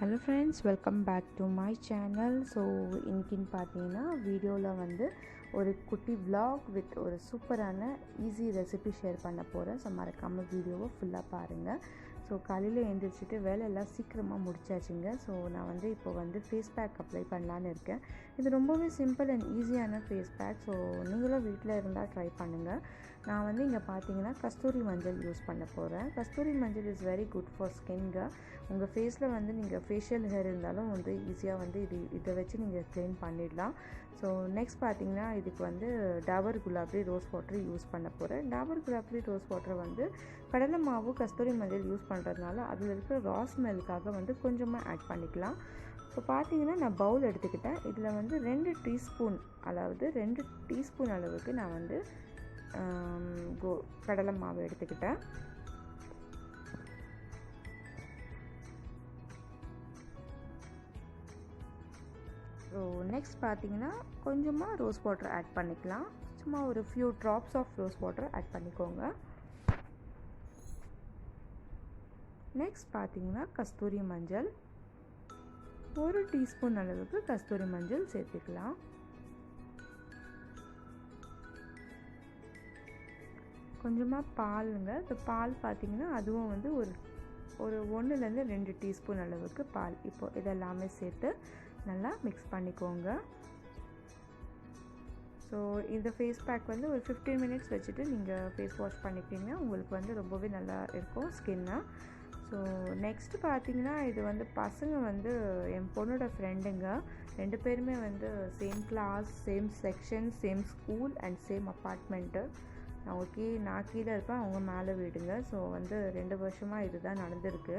Hello friends, welcome back to my channel. So இன்னைக்குன்னு பார்த்தீங்கன்னா வீடியோவில் வந்து ஒரு குட்டி vlog வித் ஒரு சூப்பரான ஈஸி ரெசிபி ஷேர் பண்ண போகிறேன். ஸோ மறக்காமல் வீடியோவை ஃபுல்லாக பாருங்கள். ஸோ காலையில் எழுந்திரிச்சிட்டு வேலையெல்லாம் சீக்கிரமாக முடிச்சாச்சுங்க. ஸோ நான் வந்து இப்போ வந்து ஃபேஸ் பேக் அப்ளை பண்ணலான்னு இருக்கேன். இது ரொம்பவே சிம்பிள் அண்ட் ஈஸியான ஃபேஸ் பேக். ஸோ நீங்களும் வீட்டில் இருந்தால் ட்ரை பண்ணுங்கள். நான் வந்து இங்கே பார்த்தீங்கன்னா கஸ்தூரி மஞ்சள் யூஸ் பண்ண போகிறேன். கஸ்தூரி மஞ்சள் இஸ் வெரி குட் ஃபார் ஸ்கின்ங்க. உங்கள் ஃபேஸில் வந்து நீங்கள் ஃபேஷியல் ஹேர் இருந்தாலும் வந்து ஈஸியாக வந்து இதை வச்சு நீங்கள் க்ளீன் பண்ணிடலாம். ஸோ நெக்ஸ்ட் பார்த்தீங்கன்னா இதுக்கு வந்து டாபர் குலாப்ரி ரோஸ் வாட்டர் யூஸ் பண்ண போகிறேன். டாபர் குலாப்ரி ரோஸ் வாட்டர் வந்து கடலை மாவு கஸ்தூரி மஞ்சள் யூஸ் பண்ணுறதுனால அதில் இருக்கிற ரா ஸ்மெல்லுக்காக வந்து கொஞ்சமாக ஆட் பண்ணிக்கலாம். இப்போ பார்த்தீங்கன்னா நான் பவுல் எடுத்துக்கிட்டேன். இதில் வந்து 2 டீஸ்பூன் அளவுக்கு நான் வந்து கடலை மாவு எடுத்துக்கிட்டேன். ஸோ நெக்ஸ்ட் பார்த்தீங்கன்னா கொஞ்சமாக ரோஸ் வாட்டர் ஆட் பண்ணிக்கலாம். சும்மா ஒரு few drops of rose water add பண்ணிக்கோங்க. நெக்ஸ்ட் பார்த்தீங்கன்னா கஸ்தூரி மஞ்சள் 1 டீஸ்பூன் அளவுக்கு கஸ்தூரி மஞ்சள் சேர்த்துக்கலாம். கொஞ்சமாக பாலுங்க. இந்த பால் பார்த்தீங்கன்னா அதுவும் வந்து ஒரு 1லேருந்து 2 டீஸ்பூன் அளவுக்கு பால். இப்போ இதெல்லாமே சேர்த்து நல்லா மிக்ஸ் பண்ணிக்கோங்க. ஸோ இந்த ஃபேஸ் பேக் வந்து ஒரு 15 மினிட்ஸ் வச்சுட்டு நீங்கள் ஃபேஸ் வாஷ் பண்ணிக்கிட்டிங்கன்னா உங்களுக்கு வந்து ரொம்பவே நல்லா இருக்கும் ஸ்கின்னு. ஸோ நெக்ஸ்ட்டு பார்த்தீங்கன்னா இது வந்து பசங்க வந்து என் பொண்ணோட ஃப்ரெண்டுங்க 2 பேருமே வந்து same class, same section, same school and same apartment. நான் கீழே இருப்பேன், அவங்க மேலே வீடுங்க. ஸோ வந்து 2 வருஷமாக இதுதான் வந்துட்டு இருக்கு.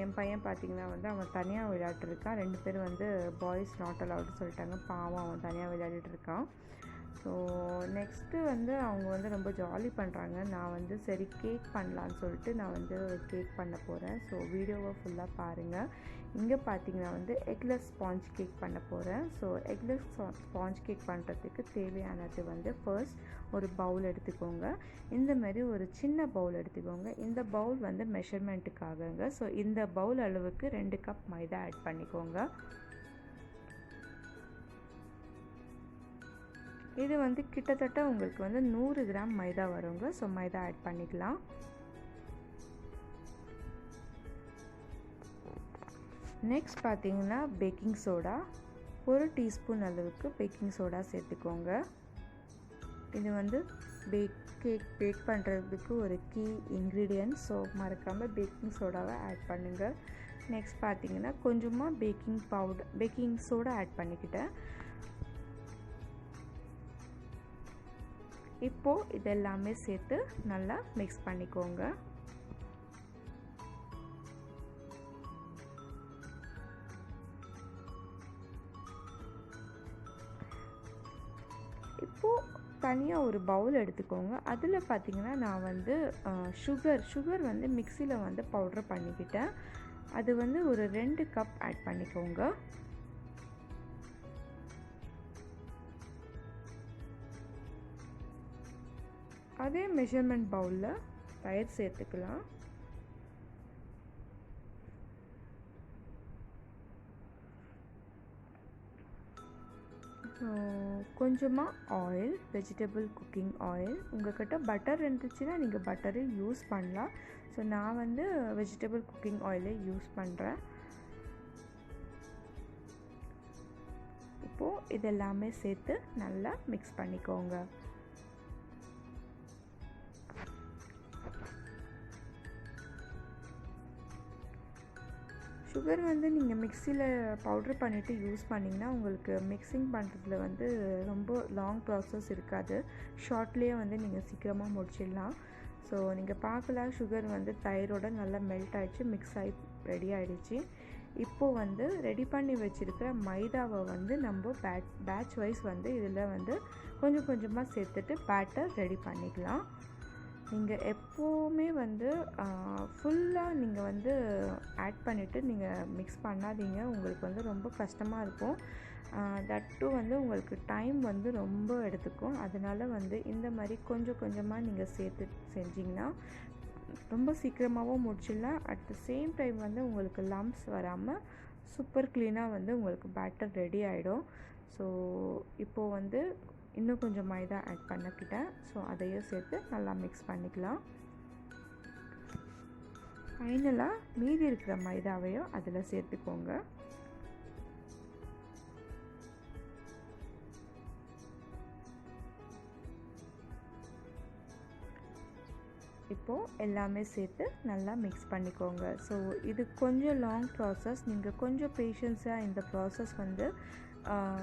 என் பையன் பார்த்திங்கன்னா வந்து அவன் தனியாக விளையாட்டுருக்கான். 2 பேர் வந்து பாய்ஸ் நாட் அலவுட்னு சொல்லிட்டாங்க. பாவம் அவன் தனியாக விளையாடிட்டு இருக்கான். ஸோ நெக்ஸ்ட்டு வந்து அவங்க வந்து ரொம்ப ஜாலி பண்ணுறாங்க. நான் வந்து சரி கேக் பண்ணலான்னு சொல்லிட்டு நான் வந்து கேக் பண்ண போகிறேன். ஸோ வீடியோவை ஃபுல்லாக பாருங்கள். இங்கே பார்த்தீங்கன்னா வந்து எக்லெஸ் ஸ்பாஞ்ச் கேக் பண்ண போகிறேன். ஸோ எக்லெஸ் ஸ்பாஞ்ச் கேக் பண்ணுறதுக்கு தேவையானது வந்து ஃபர்ஸ்ட் ஒரு பவுல் எடுத்துக்கோங்க. இந்த மாதிரி ஒரு சின்ன பவுல் எடுத்துக்கோங்க. இந்த பவுல் வந்து மெஷர்மெண்ட்டுக்காகங்க. ஸோ இந்த பவுல் அளவுக்கு 2 கப் மைதா ஆட் பண்ணிக்கோங்க. இது வந்து கிட்டத்தட்ட உங்களுக்கு வந்து 100 கிராம் மைதா வருங்க. ஸோ மைதா ஆட் பண்ணிக்கலாம். நெக்ஸ்ட் பார்த்தீங்கன்னா பேக்கிங் சோடா 1 டீஸ்பூன் அளவுக்கு பேக்கிங் சோடா சேர்த்துக்கோங்க. இது வந்து பேக் பண்ணுறதுக்கு ஒரு கீ இன்க்ரீடியன்ட். ஸோ மறக்காமல் பேக்கிங் சோடாவை ஆட் பண்ணுங்கள். நெக்ஸ்ட் பார்த்தீங்கன்னா கொஞ்சமாக பேக்கிங் சோடா ஆட் பண்ணிக்கிட்டேன். இப்போது இதெல்லாமே சேர்த்து நல்லா மிக்ஸ் பண்ணிக்கோங்க. இப்போது தனியாக ஒரு பவுல் எடுத்துக்கோங்க. அதில் பார்த்திங்கன்னா நான் வந்து சுகர் வந்து மிக்சியில் வந்து பவுட்ரு பண்ணிக்கிட்டேன். அது வந்து ஒரு 2 கப் ஆட் பண்ணிக்கோங்க. அதே மெஷர்மெண்ட் பவுலில் தயிர் சேர்த்துக்கலாம். கொஞ்சமாக ஆயில், வெஜிடபிள் குக்கிங் ஆயில். உங்கள்கிட்ட பட்டர் இருந்துச்சுன்னா நீங்கள் பட்டரை யூஸ் பண்ணலாம். ஸோ நான் வந்து வெஜிடபிள் குக்கிங் ஆயிலே யூஸ் பண்ணுறேன். இப்போது இதெல்லாமே சேர்த்து நல்லா மிக்ஸ் பண்ணிக்கோங்க. சுகர் வந்து நீங்கள் மிக்சியில் பவுட்ரு பண்ணிவிட்டு யூஸ் பண்ணிங்கன்னா உங்களுக்கு மிக்சிங் பண்ணுறதுல வந்து ரொம்ப லாங் ப்ராசஸ் இருக்காது. ஷார்ட்லேயே வந்து நீங்கள் சீக்கிரமாக முடிச்சிடலாம். ஸோ நீங்கள் பார்க்கலாம், சுகர் வந்து தயிரோட நல்லா மெல்ட் ஆகிடுச்சு, மிக்ஸ் ஆகி ரெடி ஆகிடுச்சு. இப்போது வந்து ரெடி பண்ணி வச்சுருக்கிற மைதாவை வந்து நம்ம பேட்ச் வைஸ் வந்து இதில் வந்து கொஞ்சம் கொஞ்சமாக சேர்த்துட்டு பேட்டர் ரெடி பண்ணிக்கலாம். நீங்கள் எப்போவுமே வந்து ஃபுல்லாக நீங்கள் வந்து ஆட் பண்ணிவிட்டு நீங்கள் மிக்ஸ் பண்ணாதீங்க. உங்களுக்கு வந்து ரொம்ப கஷ்டமாக இருக்கும். தட்டு வந்து உங்களுக்கு டைம் வந்து ரொம்ப எடுத்துக்கும். அதனால் வந்து இந்த மாதிரி கொஞ்சம் கொஞ்சமாக நீங்கள் சேர்த்து செஞ்சிங்கன்னா ரொம்ப சீக்கிரமாகவும் முடிச்சிடலாம். அட் த சேம் டைம் வந்து உங்களுக்கு லம்ப்ஸ் வராமல் சூப்பர் க்ளீனாக வந்து உங்களுக்கு பேட்டர் ரெடி ஆகிடும். ஸோ இப்போது வந்து இன்னும் கொஞ்சம் மைதா ஆட் பண்ணிக்கிட்டேன். ஸோ அதையும் சேர்த்து நல்லா மிக்ஸ் பண்ணிக்கலாம். ஃபைனலாக மீதி இருக்கிற மைதாவையும் அதில் சேர்த்துக்கோங்க. இப்போது எல்லாமே சேர்த்து நல்லா மிக்ஸ் பண்ணிக்கோங்க. ஸோ இது கொஞ்சம் லாங் ப்ராசஸ். நீங்கள் கொஞ்சம் பேஷன்ஸாக இந்த ப்ராசஸ் வந்து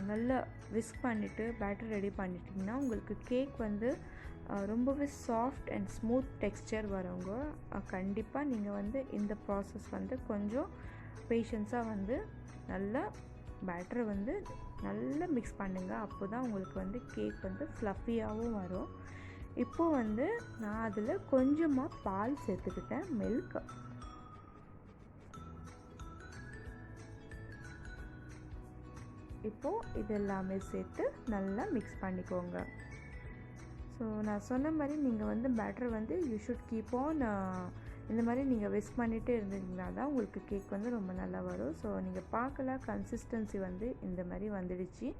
நல்லா விஸ்க் பண்ணிவிட்டு பேட்டர் ரெடி பண்ணிட்டிங்கன்னா உங்களுக்கு கேக் வந்து ரொம்பவே சாஃப்ட் அண்ட் ஸ்மூத் டெக்ஸ்சர் வரவங்க கண்டிப்பாக நீங்கள் வந்து இந்த ப்ராசஸ் வந்து கொஞ்சம் பேஷன்ஸாக வந்து நல்லா பேட்டரை வந்து நல்லா மிக்ஸ் பண்ணுங்கள். அப்போ தான் உங்களுக்கு வந்து கேக் வந்து ஃப்ளஃபியாகவும் வரும். இப்போது வந்து நான் அதில் கொஞ்சமாக பால் சேர்த்துக்கிட்டேன், மில்க். இப்போது இது எல்லாமே சேர்த்து நல்லா மிக்ஸ் பண்ணிக்கோங்க. ஸோ நான் சொன்ன மாதிரி நீங்கள் வந்து பேட்டர் வந்து யூ ஷுட் கீப் ஆன் இந்த மாதிரி நீங்கள் விஸ்க் பண்ணிகிட்டே இருந்தீங்கன்னா தான் உங்களுக்கு கேக் வந்து ரொம்ப நல்லா வரும். ஸோ நீங்கள் பார்க்கலாம் கன்சிஸ்டன்சி வந்து இந்த மாதிரி வந்துடுச்சு.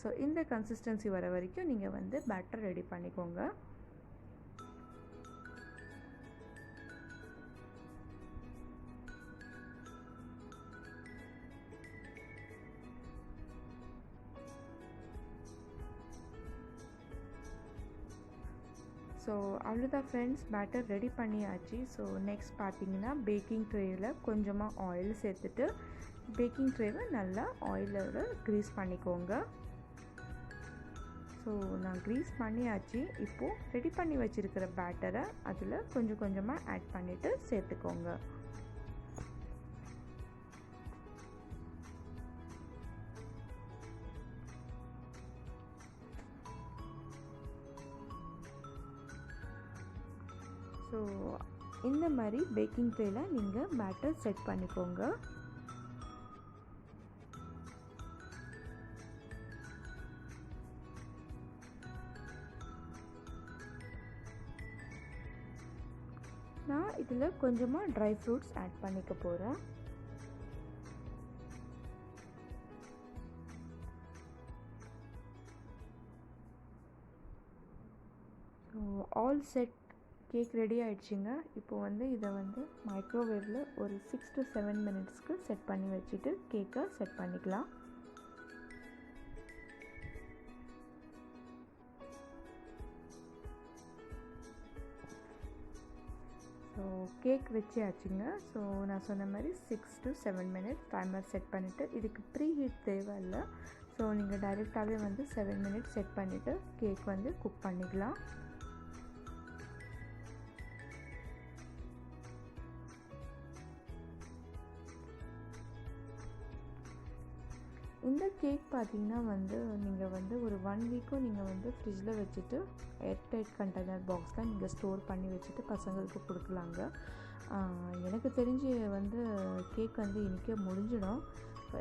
ஸோ இந்த கன்சிஸ்டன்சி வர வரைக்கும் நீங்கள் வந்து பேட்டர் ரெடி பண்ணிக்கோங்க. ஸோ அவ்வளோதான் ஃப்ரெண்ட்ஸ், பேட்டர் ரெடி பண்ணியாச்சு. ஸோ நெக்ஸ்ட் பார்த்தீங்கன்னா பேக்கிங் ட்ரேயில் கொஞ்சமாக ஆயில் சேர்த்துட்டு பேக்கிங் ட்ரேவை நல்லா ஆயிலோட க்ரீஸ் பண்ணிக்கோங்க. ஸோ நான் க்ரீஸ் பண்ணியாச்சு. இப்போது ரெடி பண்ணி வச்சுருக்கிற பேட்டரை அதில் கொஞ்சம் கொஞ்சமாக ஆட் பண்ணிவிட்டு சேர்த்துக்கோங்க. ஸோ இந்த மாதிரி பேக்கிங் ட்ரேயில் நீங்கள் பேட்டர் செட் பண்ணிக்கோங்க. நான் இதில் கொஞ்சமாக ட்ரை ஃப்ரூட்ஸ் ஆட் பண்ணிக்க போகிறேன். ஆல் செட் கேக் ரெடி ஆகிடுச்சிங்க. இப்போ வந்து இதை வந்து மைக்ரோவேவில் ஒரு 6 to 7 மினிட்ஸ்க்கு செட் பண்ணி வச்சுட்டு கேக்கை செட் பண்ணிக்கலாம். So cake வச்சாச்சுங்க. ஸோ நான் சொன்ன மாதிரி 6 to 7 மினிட்ஸ் டைமர் செட் பண்ணிவிட்டு இதுக்கு ப்ரீ ஹீட் தேவை இல்லை. ஸோ நீங்கள் டைரெக்டாகவே வந்து 7 மினிட்ஸ் செட் பண்ணிவிட்டு கேக் வந்து குக் பண்ணிக்கலாம். இந்த கேக் பார்த்திங்கன்னா வந்து நீங்கள் வந்து ஒரு 1 வீக்கும் நீங்கள் வந்து ஃப்ரிட்ஜில் வச்சுட்டு ஏர்டைட் கண்டெய்னர் பாக்ஸில் நீங்கள் ஸ்டோர் பண்ணி வச்சுட்டு பசங்களுக்கு கொடுக்கலாங்க. எனக்கு தெரிஞ்சு வந்து கேக் வந்து இன்றைக்கே முடிஞ்சிடும்.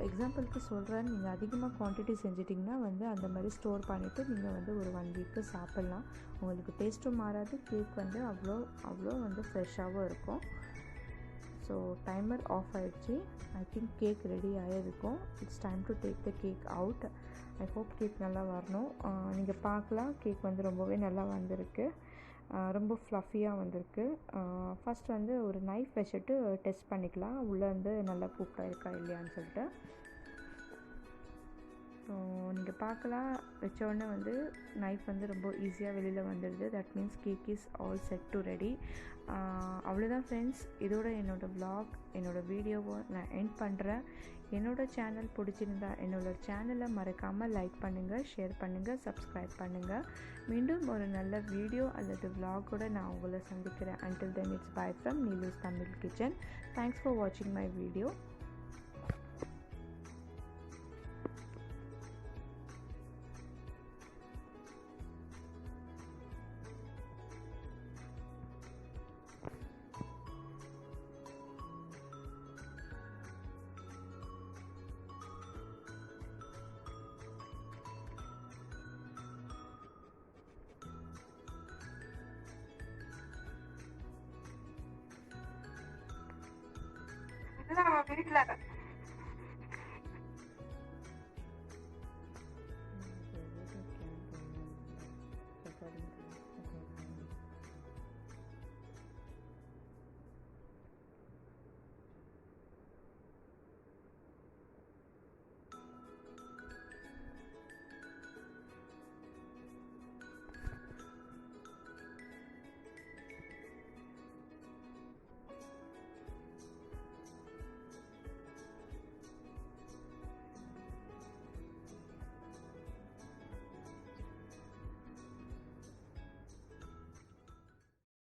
எக்ஸாம்பிளுக்கு சொல்கிறேன், நீங்கள் அதிகமாக குவான்டிட்டி செஞ்சிட்டிங்கன்னா வந்து அந்த மாதிரி ஸ்டோர் பண்ணிவிட்டு நீங்கள் வந்து ஒரு 1 வீக்கு சாப்பிட்லாம். உங்களுக்கு டேஸ்ட்டும் மாறாது, கேக் வந்து அவ்வளோ வந்து ஃப்ரெஷ்ஷாகவும் இருக்கும். ஸோ டைமர் ஆஃப் ஆகிடுச்சு. ஐ திங்க் கேக் ரெடி ஆகிருக்கும். It's time to take the cake out. I hope cake நல்லா வரணும். நீங்கள் பார்க்கலாம், கேக் வந்து ரொம்பவே நல்லா வந்திருக்கு. ரொம்ப ஃப்ளஃபியாக வந்திருக்கு. ஃபஸ்ட் வந்து ஒரு நைஃப் வச்சுட்டு டெஸ்ட் பண்ணிக்கலாம் உள்ளே வந்து நல்லா குக் ஆகிருக்கா இல்லையான்னு சொல்லிட்டு. ஸோ நீங்கள் பார்க்கலாம், வச்சோடனே வந்து நைஃப் வந்து ரொம்ப ஈஸியாக வெளியில் வந்துடுது. That means cake is all set to ready. அவ்வளோதான் ஃப்ரெண்ட்ஸ், இதோட என்னோடய வ்ளாக், என்னோடய வீடியோவை நான் எண்ட் பண்ணுறேன். என்னோடய சேனல் பிடிச்சிருந்தா என்னோடய சேனலை மறக்காமல் லைக் பண்ணுங்கள், ஷேர் பண்ணுங்கள், சப்ஸ்கிரைப் பண்ணுங்கள். மீண்டும் ஒரு நல்ல வீடியோ அல்லது வ்ளாகோடு நான் உங்களை சந்திக்கிறேன். until then it's bye from Neelu's Tamil Kitchen. Thanks for watching my video. வந்து நம்ம வீட்டில்